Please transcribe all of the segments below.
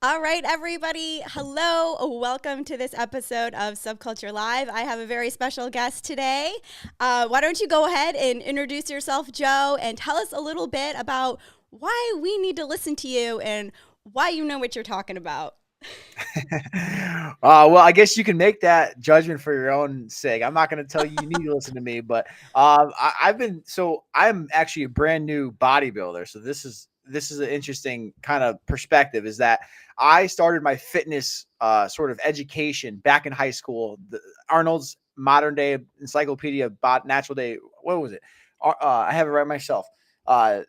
All right, everybody. Hello. Welcome to this episode of SubCulture Live. I have a very special guest today. Why don't you go ahead and introduce yourself, Joe, and tell us a little bit about why we need to listen to you and why you know what you're talking about. Well, I guess you can make that judgment for your own sake. I'm not going to tell you need to listen to me, but I'm actually a brand new bodybuilder. So this is an interesting kind of perspective. Is that I started my fitness sort of education back in high school. Arnold's modern day encyclopedia, natural day. What was it? I have it right myself. Uh,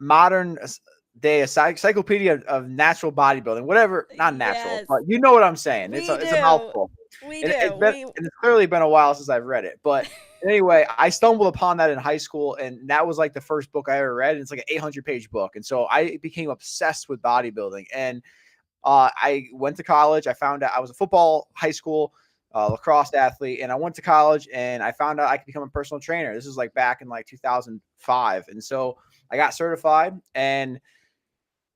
modern day encyclopedia of natural bodybuilding, whatever, not natural, Yes, but you know what I'm saying. It's we a do. mouthful, We and do. it's clearly been a while since I've read it. But anyway, I stumbled upon that in high school, and that was like the first book I ever read. And it's like an 800-page book, and so I became obsessed with bodybuilding. And I went to college. I found out I was a football high school lacrosse athlete, and I went to college and I found out I could become a personal trainer. This was like back in like 2005, and so I got certified, and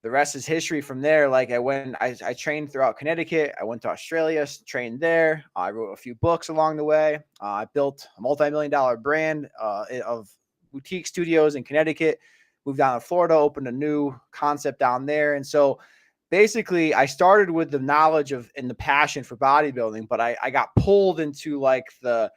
the rest is history from there. Like I trained throughout Connecticut. I went to Australia, trained there. I wrote a few books along the way. I built a multi-million-dollar brand of boutique studios in Connecticut. Moved down to Florida, opened a new concept down there. And so basically I started with the knowledge of and the passion for bodybuilding, but I got pulled into like the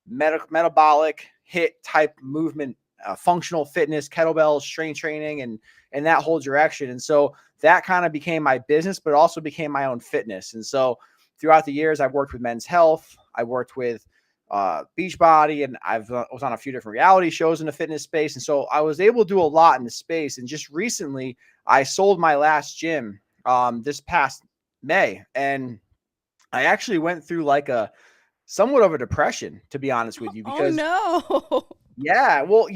metabolic hit type movement, functional fitness, kettlebells, strength training, and that whole direction. And so that kind of became my business, but it also became my own fitness. And so throughout the years, I've worked with Men's Health. I worked with Beachbody, and was on a few different reality shows in the fitness space. And so I was able to do a lot in the space. And just recently, I sold my last gym this past May, and I actually went through like a somewhat of a depression, to be honest with you, Oh, because no. yeah, well,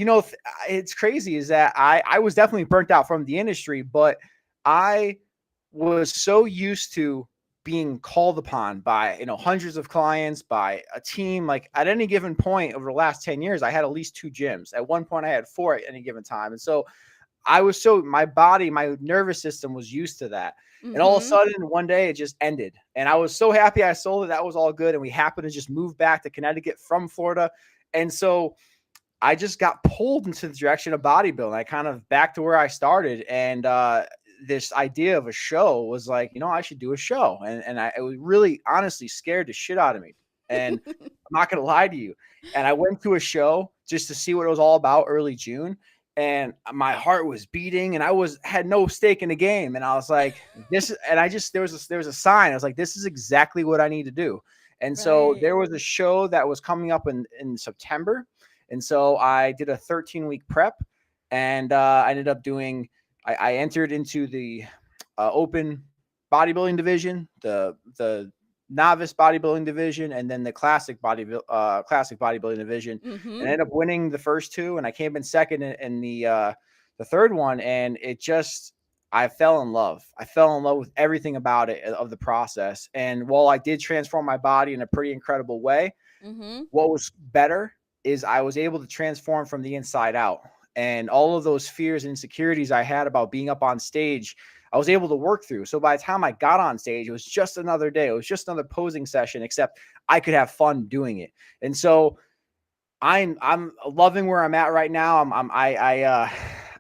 it's crazy is that I was definitely burnt out from the industry, but I was so used to being called upon by, hundreds of clients, by a team. Like at any given point over the last 10 years, I had at least two gyms. At one point I had four at any given time. And so my body, my nervous system was used to that. And all of a Mm-hmm. sudden, one day it just ended. And I was so happy I sold it. That was all good. And we happened to just move back to Connecticut from Florida. And so I just got pulled into the direction of bodybuilding. I kind of back to where I started. And this idea of a show was like, I should do a show. And it was really honestly scared the shit out of me. And I'm not going to lie to you. And I went to a show just to see what it was all about early June, and my heart was beating, and had no stake in the game. And I was like, this, and I just, there was a sign. I was like, this is exactly what I need to do. And so Right. there was a show that was coming up in September. And so I did a 13-week prep, and I ended up I entered into the open bodybuilding division, the novice bodybuilding division, and then the classic bodybuilding division, Mm-hmm. and I ended up winning the first two, and I came in second in the third one, and I fell in love. I fell in love with everything about it, of the process. And while I did transform my body in a pretty incredible way, Mm-hmm. what was better is I was able to transform from the inside out. And all of those fears and insecurities I had about being up on stage, I was able to work through. So by the time I got on stage, it was just another day. It was just another posing session, except I could have fun doing it. And so I'm loving where I'm at right now.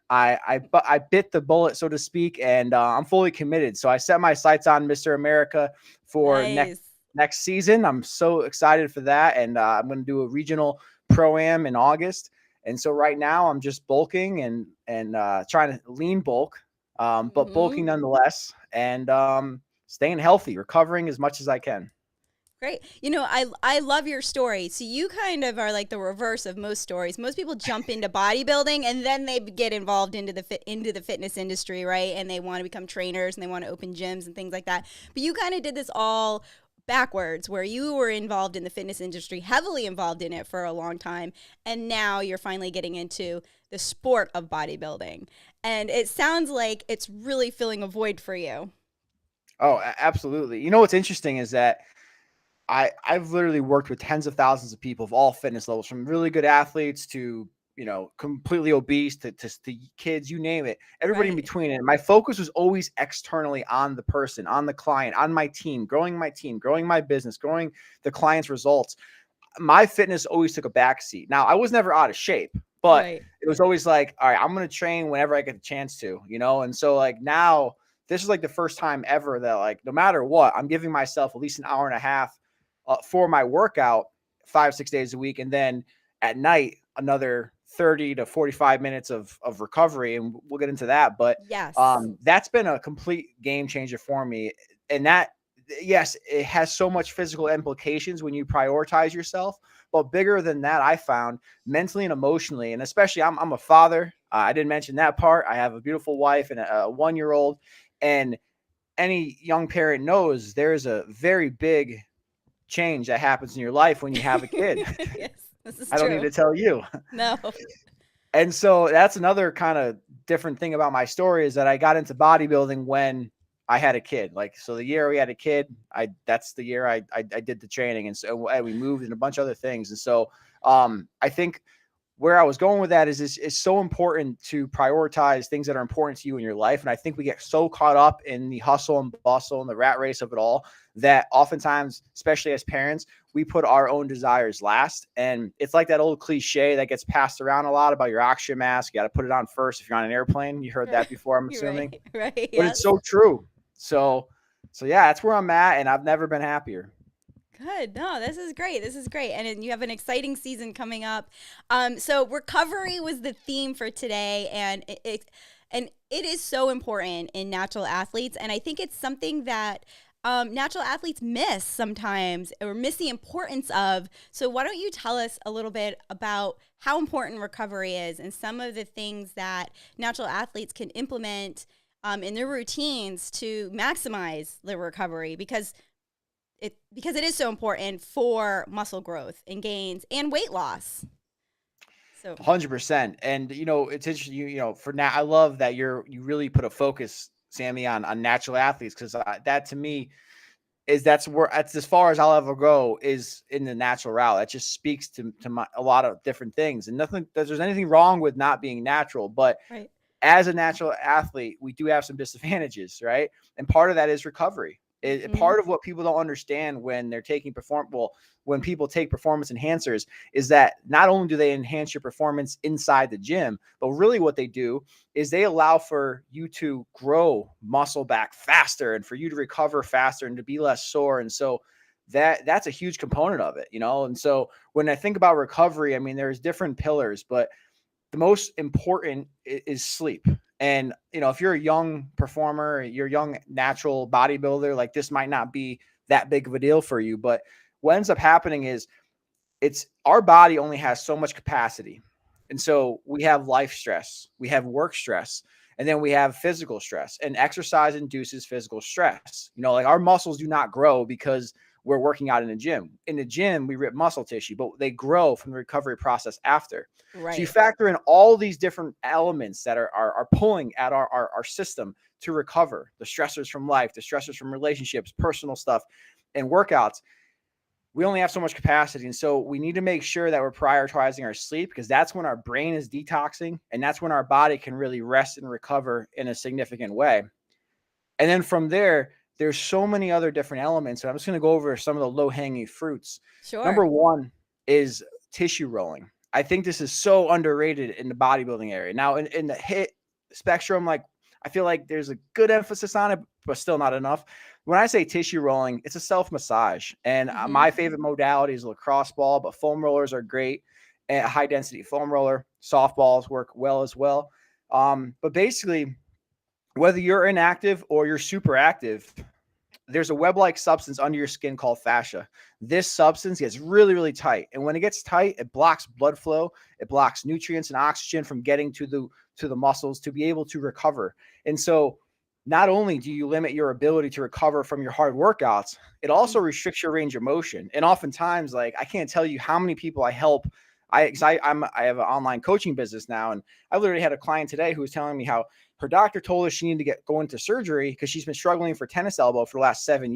I bit the bullet, so to speak, and I'm fully committed. So I set my sights on Mr. America for Nice. next season. I'm so excited for that, and I'm going to do a regional pro-am in August. And so right now I'm just bulking and trying to lean bulk, but Mm-hmm. bulking nonetheless, and staying healthy, recovering as much as I can. Great. I love your story. So you kind of are like the reverse of most stories. Most people jump into bodybuilding and then they get involved into the fitness industry, right? And they want to become trainers and they want to open gyms and things like that. But you kind of did this all backwards, where you were involved in the fitness industry, heavily involved in it for a long time, and now you're finally getting into the sport of bodybuilding. And it sounds like it's really filling a void for you. Oh, absolutely. You know what's interesting is that I've literally worked with tens of thousands of people of all fitness levels, from really good athletes to completely obese to kids, you name it, everybody in Right. between. And my focus was always externally on the person, on the client, on my team, growing my business, growing the client's results. My fitness always took a backseat. Now, I was never out of shape, but Right. it was always like, all right, I'm going to train whenever I get the chance to, And so like now this is like the first time ever that like, no matter what, I'm giving myself at least an hour and a half for my workout 5-6 days a week. And then at night, another 30 to 45 minutes of recovery. And we'll get into that. But Yes. that's been a complete game changer for me. And that, yes, it has so much physical implications when you prioritize yourself, but bigger than that, I found mentally and emotionally, and especially I'm a father. I didn't mention that part. I have a beautiful wife and a 1-year-old, and any young parent knows there's a very big change that happens in your life when you have a kid. Yes, this is I don't need true. to tell you. No. And so that's another kind of different thing about my story is that I got into bodybuilding when I had a kid. Like, so the year we had a kid, that's the year I did the training. And so we moved and a bunch of other things. And so I think where I was going with that is it's so important to prioritize things that are important to you in your life. And I think we get so caught up in the hustle and bustle and the rat race of it all that oftentimes, especially as parents, we put our own desires last. And it's like that old cliche that gets passed around a lot about your oxygen mask. You got to put it on first if you're on an airplane. You heard that before, I'm You're assuming. right. Right. But it's Yes. so true. So yeah, that's where I'm at. And I've never been happier. Good. No, this is great. This is great. And you have an exciting season coming up. So recovery was the theme for today, and it is so important in natural athletes. And I think it's something that natural athletes miss sometimes or miss the importance of. So why don't you tell us a little bit about how important recovery is and some of the things that natural athletes can implement in their routines to maximize the recovery, because it is so important for muscle growth and gains and weight loss. So 100%. And it's interesting. For now, I love that you really put a focus, Sammy, on natural athletes, because that to me that's as far as I'll ever go is in the natural route. That just speaks to a lot of different things, and nothing that there's anything wrong with not being natural, but right. as a natural athlete, we do have some disadvantages, right? And part of that is recovery. Part of what people don't understand when they're taking when people take performance enhancers is that not only do they enhance your performance inside the gym, but really what they do is they allow for you to grow muscle back faster and for you to recover faster and to be less sore. And so that's a huge component of it, And so when I think about recovery, I mean, there's different pillars, but the most important is sleep. And, if you're a young performer, you're a young natural bodybuilder, like this might not be that big of a deal for you. But what ends up happening is it's our body only has so much capacity. And so we have life stress, we have work stress, and then we have physical stress, and exercise induces physical stress. Like our muscles do not grow because we're working out in the gym. In the gym, we rip muscle tissue, but they grow from the recovery process after. Right. So you factor in all these different elements that are pulling at our system to recover: the stressors from life, the stressors from relationships, personal stuff, and workouts. We only have so much capacity. And so we need to make sure that we're prioritizing our sleep, because that's when our brain is detoxing, and that's when our body can really rest and recover in a significant way. And then from there's so many other different elements. So I'm just going to go over some of the low-hanging fruits. Sure. Number one is tissue rolling. I think this is so underrated in the bodybuilding area. Now, in the HIIT spectrum, like I feel like there's a good emphasis on it, but still not enough. When I say tissue rolling, it's a self-massage. And my favorite modality is lacrosse ball, but foam rollers are great. A high-density foam roller, softballs work well as well. But basically, whether you're inactive or you're super active, there's a web-like substance under your skin called fascia. This substance gets really, really tight. And when it gets tight, it blocks blood flow. It blocks nutrients and oxygen from getting to the muscles to be able to recover. And so not only do you limit your ability to recover from your hard workouts, it also restricts your range of motion. And oftentimes, like, I can't tell you how many people I help. I have an online coaching business now, and I literally had a client today who was telling me how her doctor told her she needed to go into surgery because she's been struggling for tennis elbow for the last 7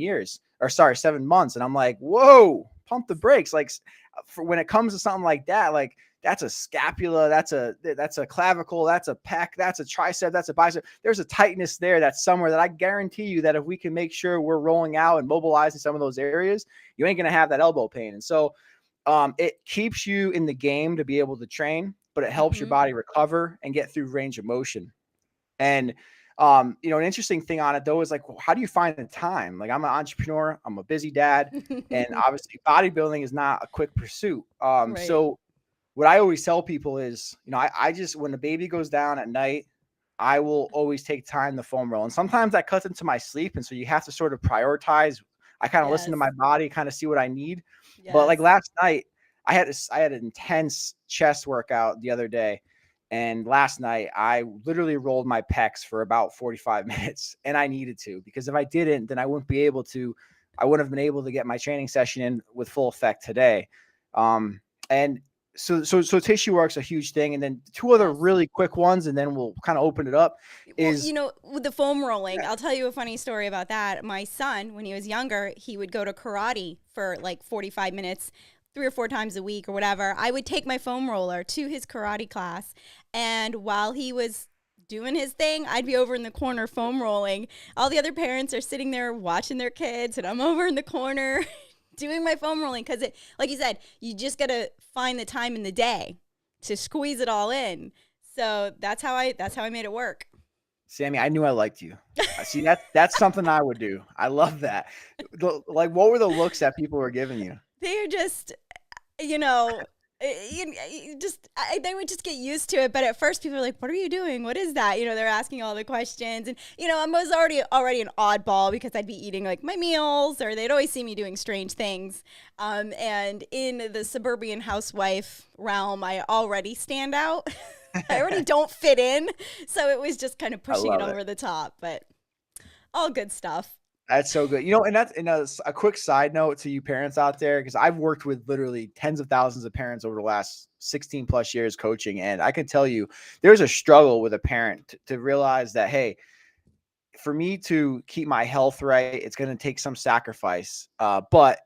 months. And I'm like, whoa, pump the brakes. Like, when it comes to something like that, like that's a scapula, that's a clavicle, that's a pec, that's a tricep, that's a bicep. There's a tightness there that's somewhere that I guarantee you that if we can make sure we're rolling out and mobilizing some of those areas, you ain't going to have that elbow pain. And so it keeps you in the game to be able to train, but it helps your body recover and get through range of motion. And an interesting thing on it though is like, well, how do you find the time? Like, I'm an entrepreneur, I'm a busy dad, and obviously bodybuilding is not a quick pursuit. Right. So what I always tell people is, I just, when the baby goes down at night, I will always take time to foam roll. And sometimes that cuts into my sleep. And so you have to sort of prioritize. I kind of listen to my body, kind of see what I need. Yes. But like last night, I had an intense chest workout the other day. And last night I literally rolled my pecs for about 45 minutes, and I needed to, because if I didn't, then I wouldn't have been able to get my training session in with full effect today. And so tissue work's a huge thing. And then two other really quick ones, and then we'll kind of open it up. With the foam rolling, I'll tell you a funny story about that. My son, when he was younger, he would go to karate for like 45 minutes, 3 or 4 times a week or whatever. I would take my foam roller to his karate class, and while he was doing his thing, I'd be over in the corner foam rolling. All the other parents are sitting there watching their kids, and I'm over in the corner doing my foam rolling, because it, like you said, you just got to find the time in the day to squeeze it all in. So that's how I made it work. Sammy, I knew I liked you. See, that's something I would do. I love that. Like, what were the looks that people were giving you? They are just, they would just get used to it. But at first people are like, what are you doing? What is that? They're asking all the questions. And, I was already an oddball, because I'd be eating like my meals, or they'd always see me doing strange things. And in the suburban housewife realm, I already stand out. I already don't fit in. So it was just kind of pushing it over the top, but all good stuff. That's so good. And that's a quick side note to you parents out there, because I've worked with literally tens of thousands of parents over the last 16 plus years coaching. And I can tell you, there's a struggle with a parent to realize that, hey, for me to keep my health right, it's going to take some sacrifice. But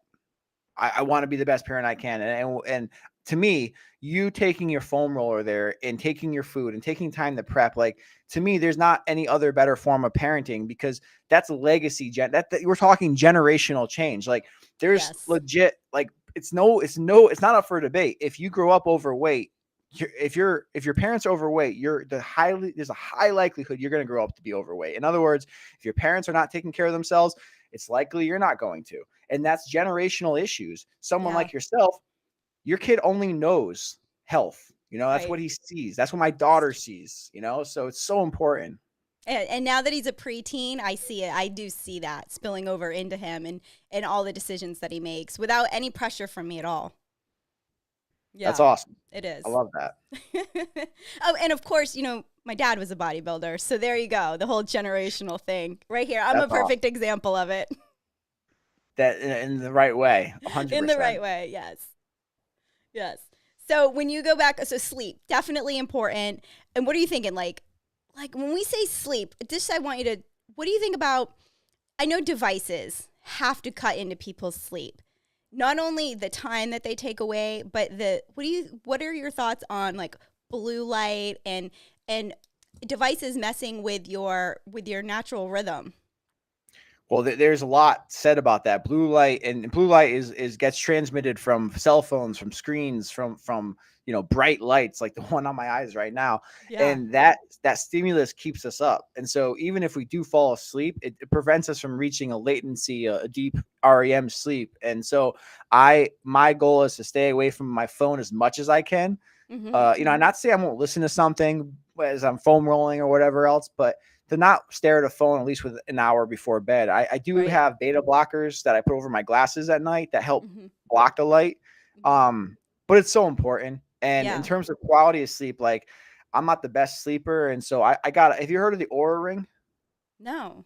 I want to be the best parent I can. And to me, you taking your foam roller there and taking your food and taking time to prep, like, to me, there's not any other better form of parenting, because that's legacy. That we're talking generational change. Like, there's legit, like, it's not up for debate. If you grow up overweight, if your parents are overweight, there's a high likelihood you're going to grow up to be overweight. In other words, if your parents are not taking care of themselves, it's likely you're not going to. And that's generational issues. Someone like yourself, your kid only knows health. That's what he sees. That's what my daughter sees, so it's so important. And now that he's a preteen, I see it. I do see that spilling over into him and all the decisions that he makes without any pressure from me at all. Yeah, that's awesome. It is. I love that. Oh, and of course, my dad was a bodybuilder. So there you go. The whole generational thing right here. I'm a perfect example of it. That in the right way. 100%. In the right way. Yes. Yes. So when you go back, so sleep, definitely important. And what are you thinking? Like when we say sleep, what do you think about, I know devices have to cut into people's sleep. Not only the time that they take away, but what are your thoughts on like blue light and devices messing with your natural rhythm? Well, there's a lot said about that. Blue light is gets transmitted from cell phones, from screens, from bright lights like the one on my eyes right now. Yeah. And that stimulus keeps us up. And so even if we do fall asleep, it prevents us from reaching a latency, a deep REM sleep. And so my goal is to stay away from my phone as much as I can. Mm-hmm. I'm not saying I won't listen to something as I'm foam rolling or whatever else, but to not stare at a phone at least with an hour before bed. I do have beta blockers that I put over my glasses at night that help block the light. But it's so important. And in terms of quality of sleep, like, I'm not the best sleeper. And so I got, have you heard of the Oura Ring? No.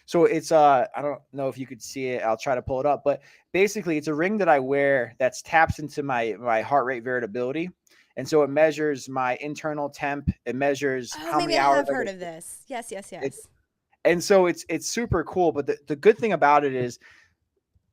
So it's, I don't know if you could see it. I'll try to pull it up, but basically it's a ring that I wear that taps into my heart rate variability. And so it measures my internal temp. It measures how many hours. I have heard of this. Yes. And so it's super cool. But the good thing about it is,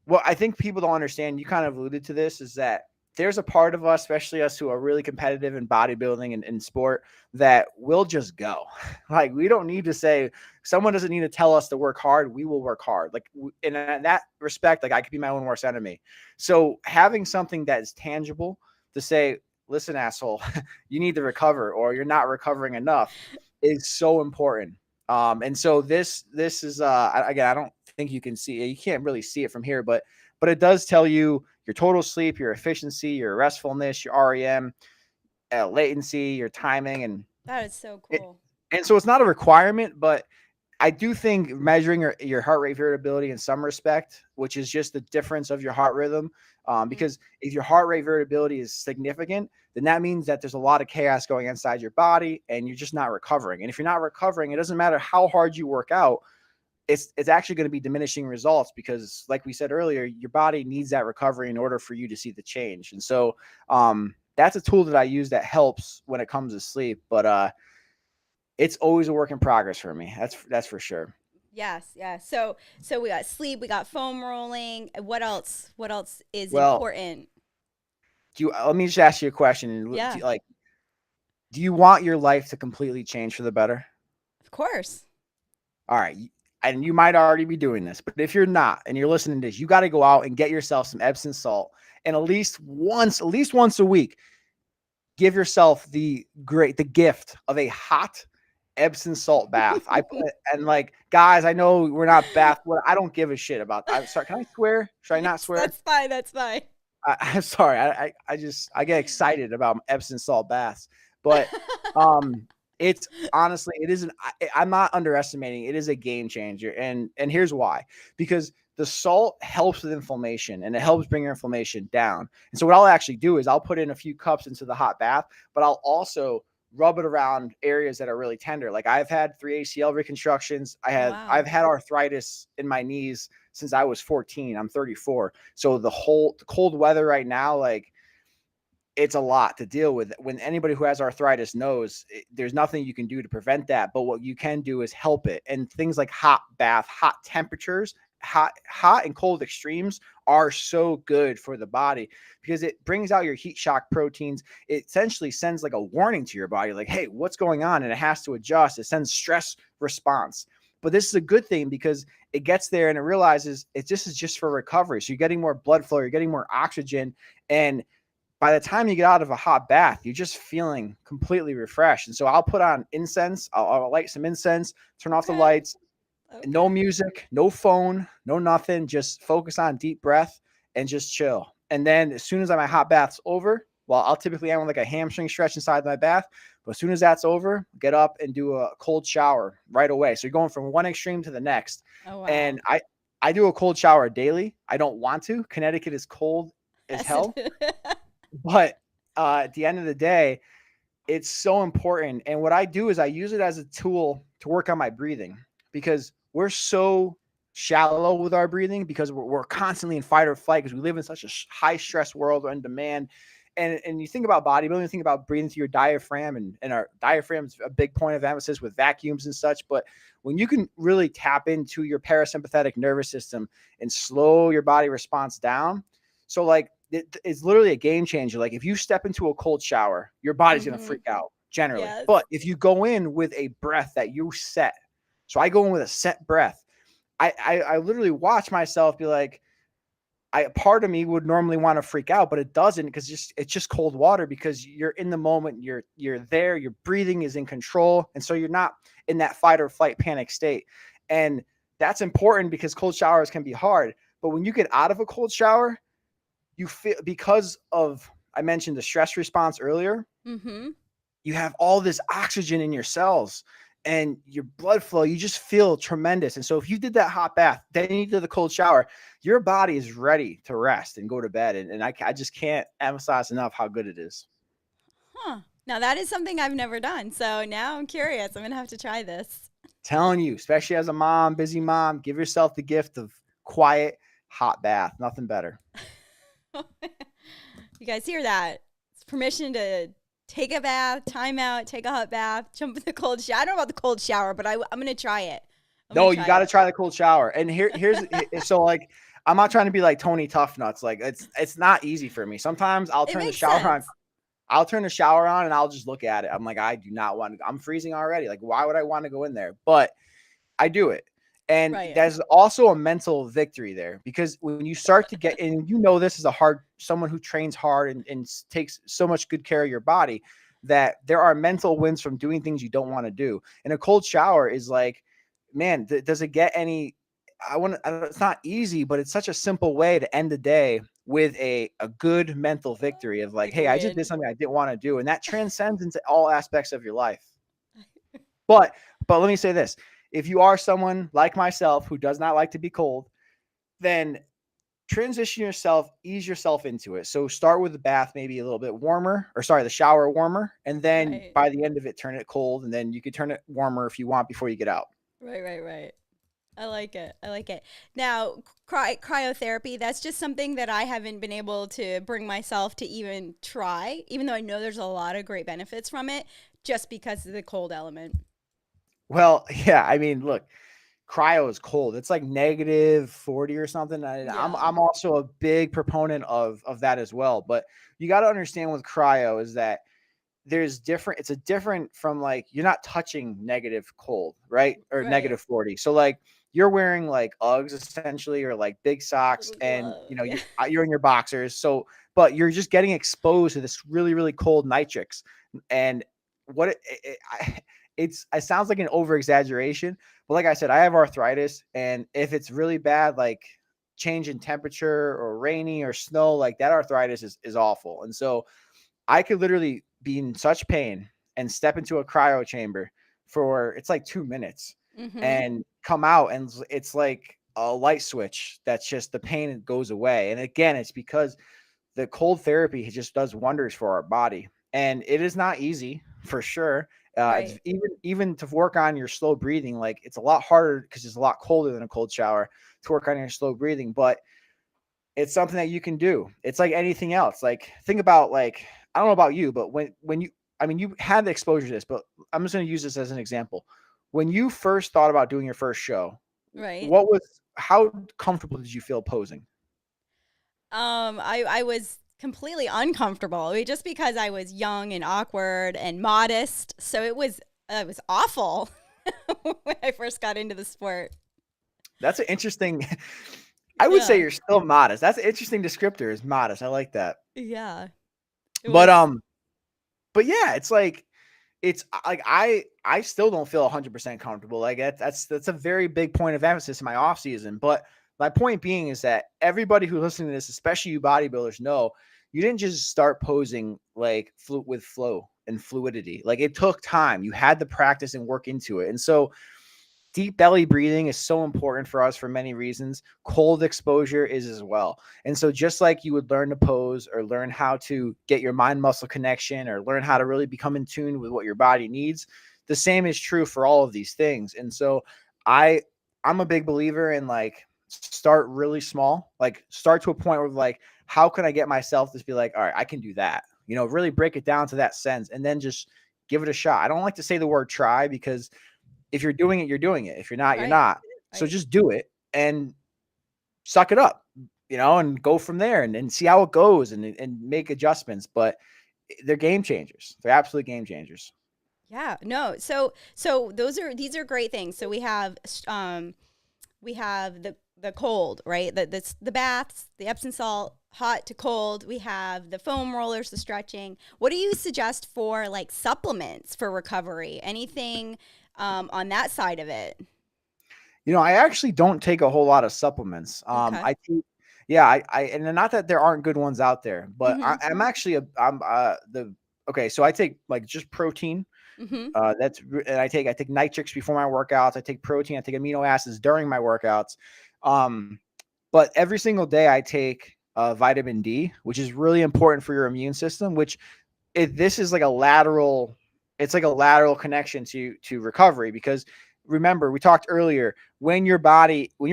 what I think people don't understand, you kind of alluded to this, is that there's a part of us, especially us who are really competitive in bodybuilding and in sport, that will just go. Like, we don't need to say, someone doesn't need to tell us to work hard. We will work hard. Like, in that respect, like, I could be my own worst enemy. So having something that is tangible to say, listen, asshole, you need to recover, or you're not recovering enough, is so important. And so this is, again, I don't think you can see it. You can't really see it from here, but it does tell you your total sleep, your efficiency, your restfulness, your REM, latency, your timing, and That is so cool. and so it's not a requirement, but I do think measuring your heart rate variability in some respect, which is just the difference of your heart rhythm, because if your heart rate variability is significant, then that means that there's a lot of chaos going inside your body, and you're just not recovering. And if you're not recovering, it doesn't matter how hard you work out. It's actually going to be diminishing results, because, like we said earlier, your body needs that recovery in order for you to see the change. And so that's a tool that I use that helps when it comes to sleep. But it's always a work in progress for me. That's for sure. Yes, yeah. So we got sleep, we got foam rolling. What else? What else is Well, important? let me just ask you a question. Yeah, Do you want your life to completely change for the better? of course. All right. And you might already be doing this, but if you're not and you're listening to this, you got to go out and get yourself some Epsom salt, and at least once a week, give yourself the gift of a hot Epsom salt bath. And, like, guys, I know we're not bath. I don't give a shit about that. I'm sorry. Can I swear? Should I not swear? That's fine. That's fine. I'm sorry. I get excited about Epsom salt baths, but it's honestly, I'm not underestimating. It is a game changer, and here's why. Because the salt helps with inflammation, and it helps bring your inflammation down. And so what I'll actually do is I'll put in a few cups into the hot bath, but I'll also rub it around areas that are really tender. Like, I've had 3 ACL reconstructions. Wow. I've had arthritis in my knees since I was 14. I'm 34. So the cold weather right now, like, it's a lot to deal with. When anybody who has arthritis knows, there's nothing you can do to prevent that. But what you can do is help it. And things like hot bath, hot temperatures, hot and cold extremes are so good for the body, because it brings out your heat shock proteins. It essentially sends like a warning to your body, like, hey, what's going on? And it has to adjust. It sends stress response. But this is a good thing, because it gets there and it realizes this is just for recovery. So you're getting more blood flow, you're getting more oxygen. And by the time you get out of a hot bath, you're just feeling completely refreshed. And so I'll put on incense. I'll light some incense, turn off the lights, no music, no phone, no nothing. Just focus on deep breath and just chill. And then as soon as my hot bath's over, well, I'll typically have like a hamstring stretch inside my bath. But as soon as that's over, get up and do a cold shower right away. So you're going from one extreme to the next. Oh, wow. And I do a cold shower daily. I don't want to. Connecticut is cold as hell. But at the end of the day, it's so important. And what I do is I use it as a tool to work on my breathing, because we're so shallow with our breathing, because we're constantly in fight or flight, because we live in such a high stress world on demand. And you think about bodybuilding, you think about breathing through your diaphragm, and our diaphragm is a big point of emphasis with vacuums and such. But when you can really tap into your parasympathetic nervous system and slow your body response down, so like, it's literally a game changer. Like, if you step into a cold shower, your body's going to freak out generally. Yes. But if you go in with a breath that you set, so I go in with a set breath, I literally watch myself be like, part of me would normally want to freak out, but it doesn't, because it's just cold water, because you're in the moment, you're there, your breathing is in control. And so you're not in that fight or flight panic state. And that's important, because cold showers can be hard. But when you get out of a cold shower, you feel, because of, I mentioned the stress response earlier, you have all this oxygen in your cells and your blood flow, you just feel tremendous. And so if you did that hot bath, then you did the cold shower, your body is ready to rest and go to bed. And I just can't emphasize enough how good it is. Huh. Now that is something I've never done. So now I'm curious. I'm going to have to try this. Telling you, especially as a mom, busy mom, give yourself the gift of quiet, hot bath. Nothing better. You guys hear that? It's permission to take a bath, time out, take a hot bath, jump in the cold shower. I don't know about the cold shower, but I'm going to try it. No, you got to try the cold shower. And here's so, like, I'm not trying to be like Tony Tough Nuts. Like it's not easy for me. Sometimes I'll It turn the makes shower on. sense. I'll turn the shower on and I'll just look at it. I'm like, I do not want to. I'm freezing already. Like, why would I want to go in there? But I do it. And Right. there's also a mental victory there because when you start to get, and you know, this is someone who trains hard and takes so much good care of your body, that there are mental wins from doing things you don't want to do. And a cold shower is like, man, does it get any, it's not easy, but it's such a simple way to end the day with a good mental victory of like, hey, I just did Agreed. something I didn't want to do. And that transcends into all aspects of your life. But let me say this. If you are someone like myself who does not like to be cold, then transition yourself, ease yourself into it. So start with the bath, maybe a little bit warmer, or sorry, the shower warmer. And then Right. by the end of it, turn it cold. And then you can turn it warmer if you want before you get out. Right, right, right. I like it. I like it. Now, cryotherapy, that's just something that I haven't been able to bring myself to even try, even though I know there's a lot of great benefits from it, just because of the cold element. Well, yeah, I mean, look, cryo is cold. It's like -40 or something. Yeah. I'm also a big proponent of that as well. But you got to understand with cryo is that it's a different from like you're not touching negative cold, right? Or Right. -40. So like you're wearing like Uggs essentially or like big socks Little and glove. Yeah. you're in your boxers. So but you're just getting exposed to this really really cold nitrix. And what it sounds like an over exaggeration, but like I said, I have arthritis, and if it's really bad, like change in temperature or rainy or snow, like that arthritis is awful. And so I could literally be in such pain and step into a cryo chamber for it's like 2 minutes Mm-hmm. and come out, and it's like a light switch that's just the pain goes away. And again, it's because the cold therapy just does wonders for our body, and it is not easy for sure. It's Right. even to work on your slow breathing, like it's a lot harder because it's a lot colder than a cold shower to work on your slow breathing, but it's something that you can do. It's like anything else. Like think about like I don't know about you, but when you I mean you had the exposure to this, but I'm just going to use this as an example. When you first thought about doing your first show, Right. what was how comfortable did you feel posing? I was completely uncomfortable just because I was young and awkward and modest. So it was awful when I first got into the sport. That's an interesting I would say Yeah. you're still modest. That's an interesting descriptor is modest. I like that. Yeah. It But was but yeah, it's like it's like I still don't feel 100% comfortable. Like that's a very big point of emphasis in my off season. But my point being is that everybody who's listening to this, especially you bodybuilders, know you didn't just start posing like with flow and fluidity. Like it took time. You had to practice and work into it. And so deep belly breathing is so important for us for many reasons. Cold exposure is as well. And so just like you would learn to pose or learn how to get your mind muscle connection or learn how to really become in tune with what your body needs, the same is true for all of these things. And so I I'm a big believer in like start really small, like start to a point where like how can I get myself to be like, all right, I can do that. Really break it down to that sense and then just give it a shot. I don't like to say the word try because if you're doing it, you're doing it. If you're not, you're right. not. So Right. just do it and suck it up, and go from there and see how it goes and make adjustments. But they're game changers. They're absolute game changers. Yeah. No. So these are great things. So we have the cold, right? The baths, the Epsom salt, hot to cold. We have the foam rollers, the stretching. What do you suggest for like supplements for recovery? Anything on that side of it? I actually don't take a whole lot of supplements. Okay. I take, yeah, and not that there aren't good ones out there, but Mm-hmm. I'm actually I'm the okay. So I take like just protein. Mm-hmm. And I take nitrics before my workouts. I take protein. I take amino acids during my workouts. Um, but every single day I take vitamin D, which is really important for your immune system. This is like a lateral. It's like a lateral connection to recovery because remember we talked earlier when you're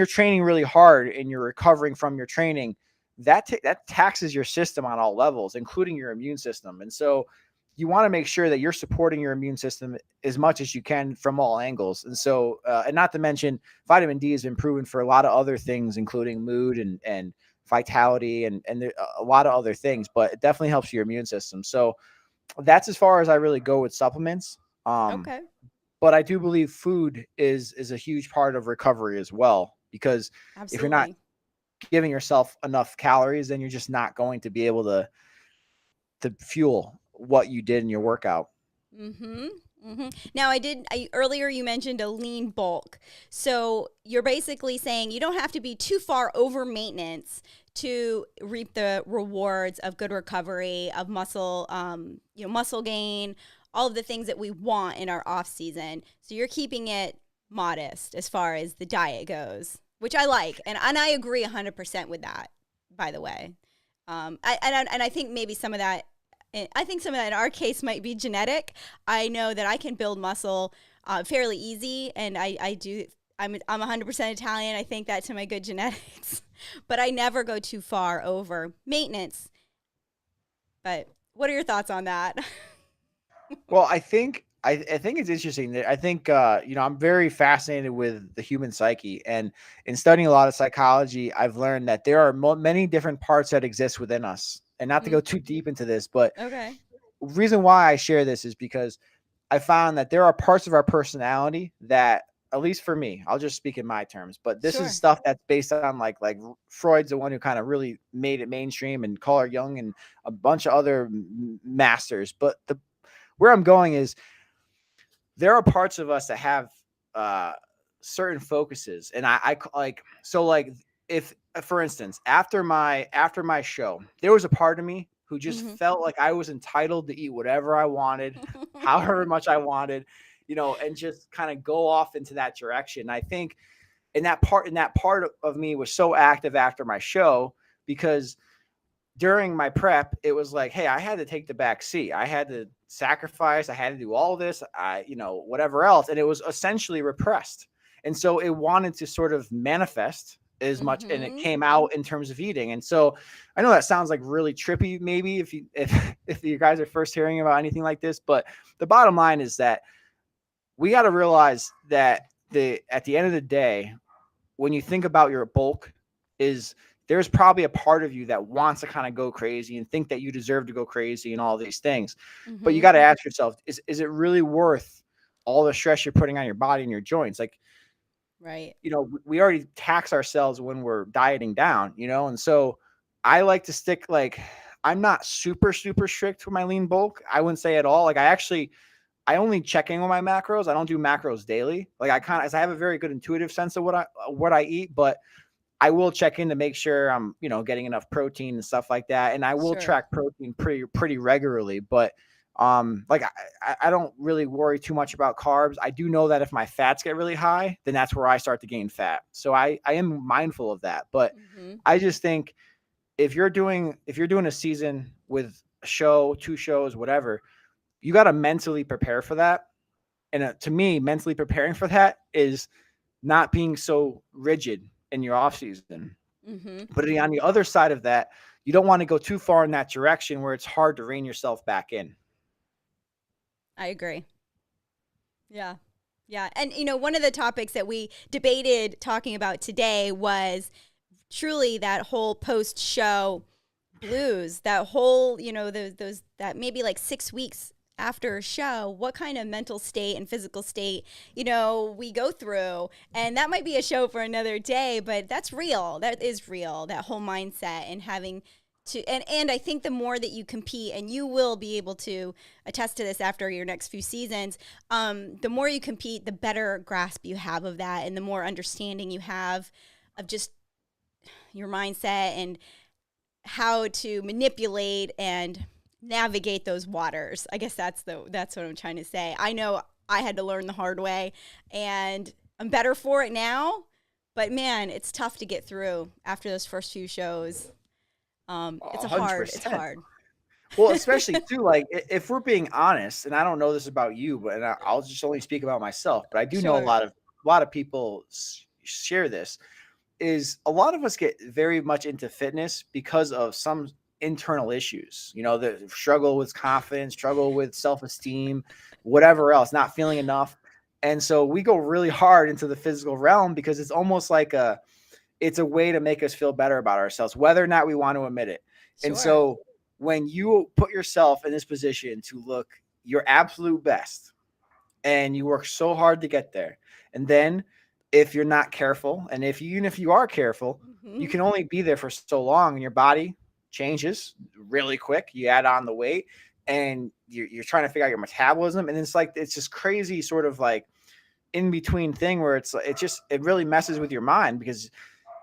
training really hard and you're recovering from your training that taxes your system on all levels, including your immune system. And so you want to make sure that you're supporting your immune system as much as you can from all angles. And so, and not to mention, vitamin D has been proven for a lot of other things, including mood and vitality and there, a lot of other things, but it definitely helps your immune system. So that's as far as I really go with supplements. Okay. But I do believe food is a huge part of recovery as well, because if you're not Absolutely. giving yourself enough calories, then you're just not going to be able to fuel what you did in your workout. Mm-hmm. Mm-hmm. Now, earlier you mentioned a lean bulk. So you're basically saying you don't have to be too far over maintenance to reap the rewards of good recovery, of muscle, muscle gain, all of the things that we want in our off season. So you're keeping it modest as far as the diet goes, which I like. And I agree 100% with that, by the way. And I think maybe some of that, I think some of that in our case might be genetic. I know that I can build muscle fairly easy, and I do. I'm 100% Italian. I think that to my good genetics, but I never go too far over maintenance. But what are your thoughts on that? Well, I think it's interesting that I think I'm very fascinated with the human psyche, and in studying a lot of psychology, I've learned that there are many different parts that exist within us. And not to go Mm, too deep into this, but okay. reason why I share this is because I found that there are parts of our personality that, at least for me, I'll just speak in my terms, but this is Sure. stuff that's based on like Freud's the one who kind of really made it mainstream, and Carl Jung and a bunch of other masters. But the where I'm going is there are parts of us that have uh, certain focuses, and I like so like if for instance after my show, there was a part of me who just Hmm. felt like I was entitled to eat whatever I wanted, however much I wanted, and just kind of go off into that direction. I think and that part of me was so active after my show because during my prep, it was like, hey, I had to take the back seat. I had to sacrifice. I had to do all this, whatever else. And it was essentially repressed. And so it wanted to sort of manifest as much, and it Hmm. came out in terms of eating. And so I know that sounds like really trippy, maybe if you guys are first hearing about anything like this, but the bottom line is that we got to realize that at the end of the day, when you think about your bulk, is there's probably a part of you that wants to kind of go crazy and think that you deserve to go crazy and all these things. But you Hmm. got to ask yourself, is it really worth all the stress you're putting on your body and your joints? Like, Right. we already tax ourselves when we're dieting down, and so I like to stick like I'm not super, super strict with my lean bulk. I wouldn't say at all. Like I only check in with my macros. I don't do macros daily. Like I have a very good intuitive sense of what I eat, but I will check in to make sure I'm, getting enough protein and stuff like that. And I will Sure. track protein pretty regularly. But like I don't really worry too much about carbs. I do know that if my fats get really high, then that's where I start to gain fat. So I am mindful of that. But Hmm. I just think if you're doing a season with a show, two shows, whatever, you got to mentally prepare for that. And to me, mentally preparing for that is not being so rigid in your off season. Hmm. But on the other side of that, you don't want to go too far in that direction where it's hard to rein yourself back in. I agree. Yeah. Yeah. And, one of the topics that we debated talking about today was truly that whole post show blues, that whole, those that maybe like 6 weeks after a show, what kind of mental state and physical state, we go through. And that might be a show for another day, but that's real. That is real, that whole mindset and having and I think the more that you compete, and you will be able to attest to this after your next few seasons, the more you compete, the better grasp you have of that, and the more understanding you have of just your mindset and how to manipulate and navigate those waters. I guess that's what I'm trying to say. I know I had to learn the hard way, and I'm better for it now. But man, it's tough to get through after those first few shows. It's A a hundred hard. It's percent. hard. Well, especially too, like if we're being honest, and I don't know this about you, but and I'll just only speak about myself, but I do know a Sure. lot of people share this. Is a lot of us get very much into fitness because of some internal issues, the struggle with confidence, struggle with self-esteem, whatever else, not feeling enough. And so we go really hard into the physical realm because it's almost like it's a way to make us feel better about ourselves, whether or not we want to admit it. And Sure. so when you put yourself in this position to look your absolute best and you work so hard to get there, and then if you're not careful, and even if you are careful, you Hmm. can only be there for so long, and your body changes really quick. You add on the weight, and you're trying to figure out your metabolism, and it's just crazy sort of like in between thing where it really messes with your mind because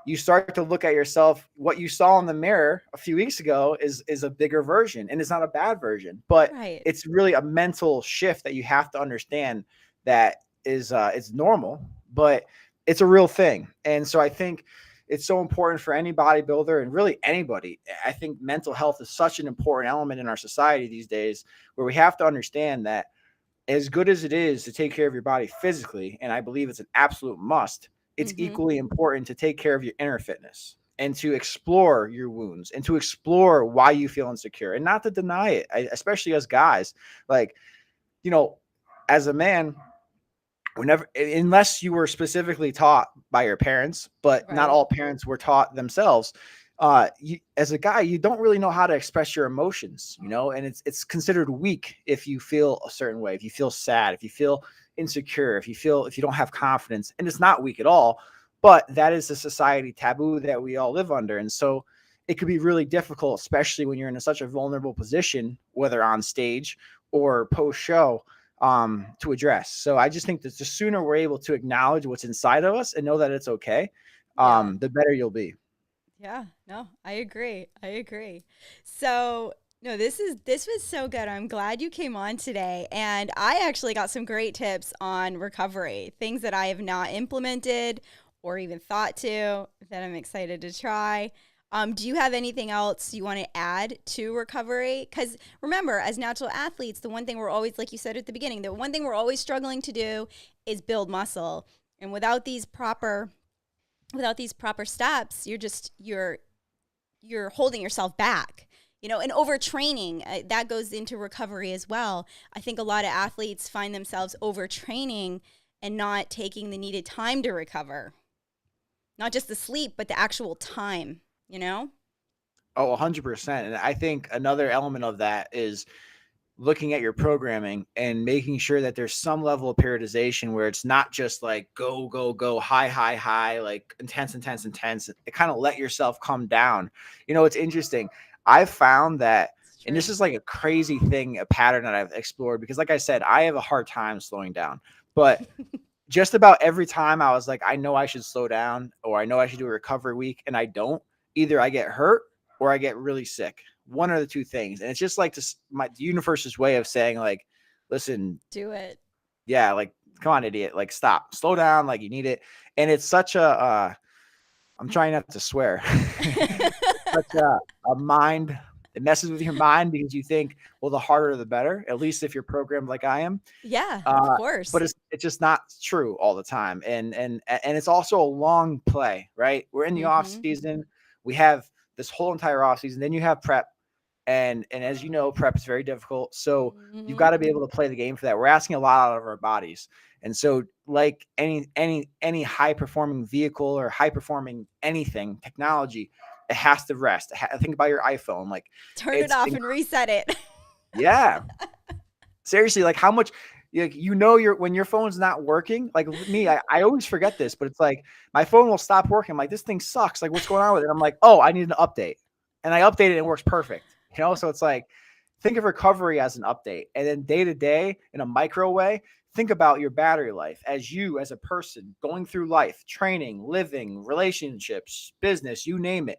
you start to look at yourself. What you saw in the mirror a few weeks ago is a bigger version, and it's not a bad version, but Right. it's really a mental shift that you have to understand that is it's normal, but it's a real thing. And so I think it's so important for any bodybuilder and really anybody. I think mental health is such an important element in our society these days, where we have to understand that as good as it is to take care of your body physically, and I believe it's an absolute must, it's Hmm. equally important to take care of your inner fitness and to explore your wounds and to explore why you feel insecure and not to deny it. Especially as guys, like, you know, as a man, whenever, unless you were specifically taught by your parents, but not Right. all parents were taught themselves. As a guy, you don't really know how to express your emotions, and it's considered weak if you feel a certain way, if you feel sad, if you feel insecure, if you don't have confidence, and it's not weak at all. But that is a society taboo that we all live under, and so it could be really difficult, especially when you're in such a vulnerable position, whether on stage or post show, to address. So I just think that the sooner we're able to acknowledge what's inside of us and know that it's okay, Yeah. the better you'll be. Yeah, no, I agree. I agree. So, no, this was so good. I'm glad you came on today. And I actually got some great tips on recovery, things that I have not implemented or even thought to that I'm excited to try. Do you have anything else you want to add to recovery? Because remember, as natural athletes, the one thing we're always, like you said at the beginning, the one thing we're always struggling to do is build muscle. And without these proper steps, you're holding yourself back. And overtraining, that goes into recovery as well. I think a lot of athletes find themselves overtraining and not taking the needed time to recover, not just the sleep but the actual time. Oh, 100%. And I think another element of that is looking at your programming and making sure that there's some level of periodization where it's not just like go, go, go, high, high, high, like intense, intense, intense. It kind of let yourself come down. It's interesting. I've found that, It's and this true. is like a crazy thing, a pattern that I've explored because, like I said, I have a hard time slowing down. But just about every time I was like, I know I should slow down or I know I should do a recovery week, and I don't, either I get hurt or I get really sick. One of the two things. And it's just like this, the universe's way of saying, like, listen, Do it. yeah, like, come on, idiot, like, stop, slow down, like, you need it. And it's such I'm trying not to swear. Such a mind, it messes with your mind because you think, well, the harder the better, at least if you're programmed like I am. Yeah, of Uh, but course. it's just not true all the time, and it's also a long play, right? We're in the off Mm-hmm. season. We have this whole entire off season. Then you have prep, and as you know, prep is very difficult. So you've Mm-hmm. got to be able to play the game for that. We're asking a lot out of our bodies, and so like any high performing vehicle or high performing anything technology, it has to rest. Think about your iPhone, like Turn it it's off and reset it. yeah, seriously, like how much, like, your when your phone's not working, like me, I always forget this, but it's like my phone will stop working. I'm like, this thing sucks. Like, what's going on with it? I'm like, oh, I need an update. And I update it and it works perfect. So it's like, think of recovery as an update. And then day to day in a micro way, think about your battery life as you as a person going through life, training, living, relationships, business, you name it.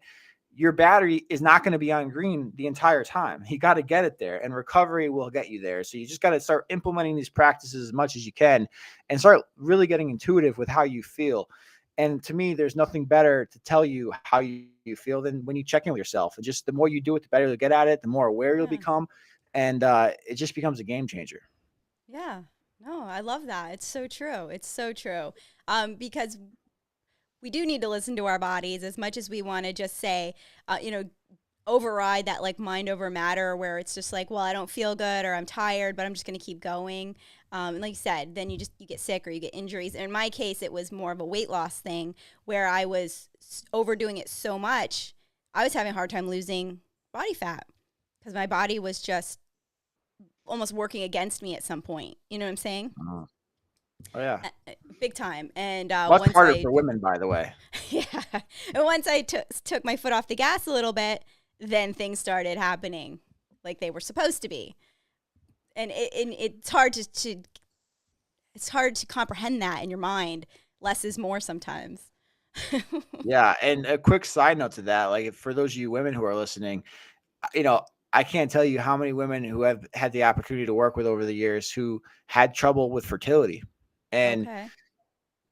Your battery is not going to be on green the entire time. You got to get it there, and recovery will get you there. So you just got to start implementing these practices as much as you can and start really getting intuitive with how you feel. And to me, there's nothing better to tell you how you feel than when you check in with yourself. And just the more you do it, the better you'll get at it, the more aware you'll Yeah. become. And it just becomes a game changer. Yeah. No, I love that. It's so true. It's so true. Because we do need to listen to our bodies as much as we want to just say, uh, you know, override that like mind over matter where it's just like, well, I don't feel good or I'm tired, but I'm just going to keep going. And like you said, then you get sick or you get injuries. And in my case, it was more of a weight loss thing where I was overdoing it so much. I was having a hard time losing body fat because my body was just almost working against me at some point. You know what I'm saying? Oh, yeah. Big time. And Much once harder for women, by the way. yeah, and once I took my foot off the gas a little bit, then things started happening like they were supposed to be. And it's hard it's hard to comprehend that in your mind. Less is more sometimes. Yeah, and a quick side note to that, like for those of you women who are listening, you know, I can't tell you how many women who have had the opportunity to work with over the years who had trouble with fertility. And Okay.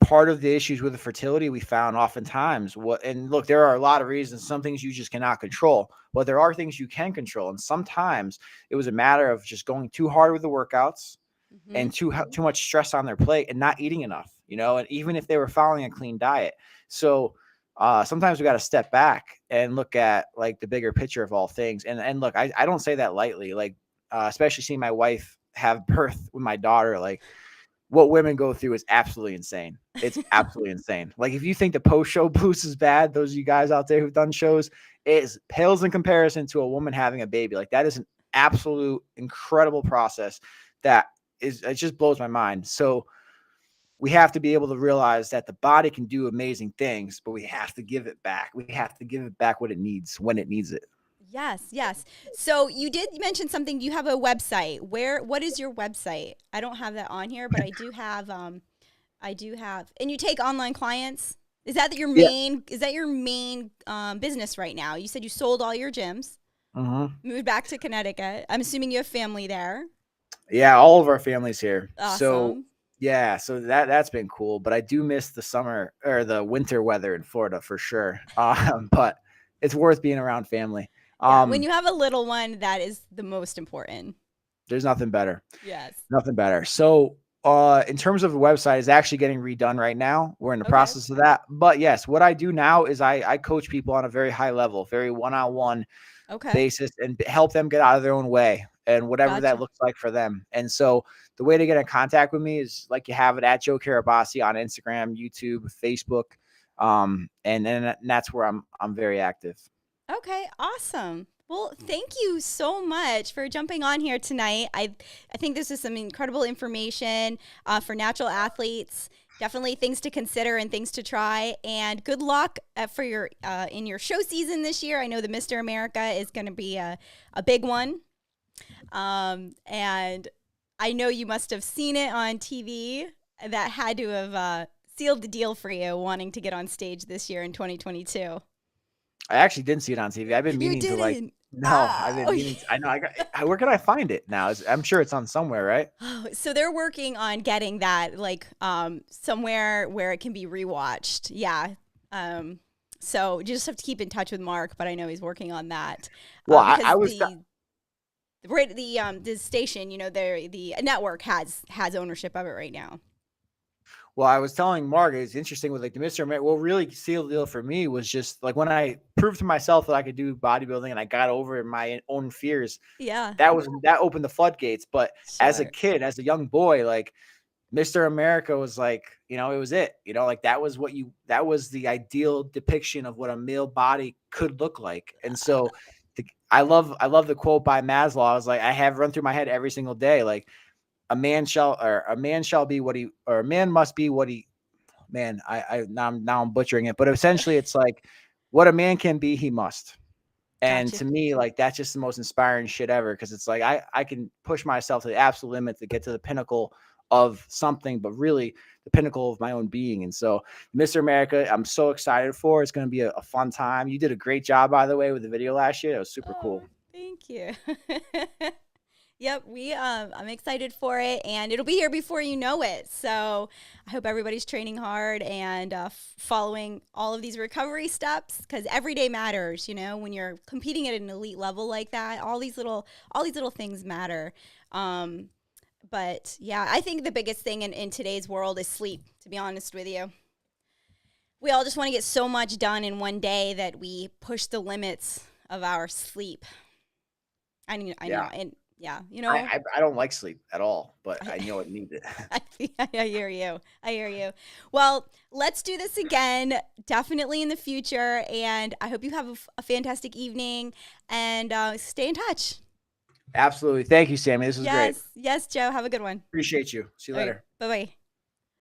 part of the issues with the fertility we found oftentimes and look, there are a lot of reasons. Some things you just cannot control, but there are things you can control. And sometimes it was a matter of just going too hard with the workouts Mm-hmm. and too much stress on their plate and not eating enough, and even if they were following a clean diet. So sometimes we got to step back and look at like the bigger picture of all things. And look, I don't say that lightly, like especially seeing my wife have birth with my daughter, like what women go through is absolutely insane. It's absolutely insane. Like if you think the post-show blues is bad, those of you guys out there who've done shows, it pales in comparison to a woman having a baby. Like that is an absolute incredible process that it just blows my mind. So we have to be able to realize that the body can do amazing things, but we have to give it back. We have to give it back what it needs when it needs it. Yes, yes. So you did mention something. You have a website. What is your website? I don't have that on here, but I do have. And you take online clients. Is that your Yeah. main? Is that your main business right now? You said you sold all your gyms, moved back to Connecticut. I'm assuming you have family there. Yeah, all of our families here. Awesome. So yeah, so that's been cool. But I do miss the summer or the winter weather in Florida for sure. But it's worth being around family. Yeah, when you have a little one, that is the most important. There's nothing better. Yes. Nothing better. So in terms of the website, is actually getting redone right now. We're in the process of that. But yes, what I do now is I coach people on a very high level, very one-on-one basis, and help them get out of their own way and whatever that looks like for them. And so the way to get in contact with me is like you have it at Joe Carabase on Instagram, YouTube, Facebook. And that's where I'm very active. Okay, awesome. Well, thank you so much for jumping on here tonight. I think this is some incredible information for natural athletes. Definitely things to consider and things to try. And good luck for your in your show season this year. I know the Mr. America is going to be a big one. And I know you must have seen it on TV. That had to have sealed the deal for you wanting to get on stage this year in 2022. I actually didn't see it on TV. I've been meaning to like. No, I've been meaning. I know. Where can I find it now? I'm sure it's on somewhere, right? Oh, so they're working on getting that like somewhere where it can be rewatched. Yeah. So you just have to keep in touch with Mark, but I know he's working on that. Well, I was. The station, the network has ownership of it right now. Well, I was telling Mark, it's interesting with like the Mr. America. What really sealed the deal for me was just like when I proved to myself that I could do bodybuilding and I got over my own fears. Yeah. That opened the floodgates. But as a kid, as a young boy, like Mr. America was like, it was it, like that was the ideal depiction of what a male body could look like. And so I love the quote by Maslow. I was like, I have run through my head every single day. Like, a man be what he, or a man must be what he, man, now I'm butchering it, but essentially it's like what a man can be, he must. And to me, like, that's just the most inspiring shit ever. Cause it's like, I can push myself to the absolute limit to get to the pinnacle of something, but really the pinnacle of my own being. And so Mr. America, I'm so excited for. It's going to be a fun time. You did a great job, by the way, with the video last year. It was super cool. Thank you. Yep, I'm excited for it, and it'll be here before you know it. So I hope everybody's training hard and following all of these recovery steps, because every day matters. When you're competing at an elite level like that, all these little things matter. But yeah, I think the biggest thing in today's world is sleep. To be honest with you, we all just want to get so much done in one day that we push the limits of our sleep. I know, and yeah, I don't like sleep at all, but I know I need it. I hear you. I hear you. Well, let's do this again, definitely in the future. And I hope you have a fantastic evening, and stay in touch. Absolutely. Thank you, Sammy. This was great. Yes, Joe. Have a good one. Appreciate you. See you later. Bye bye.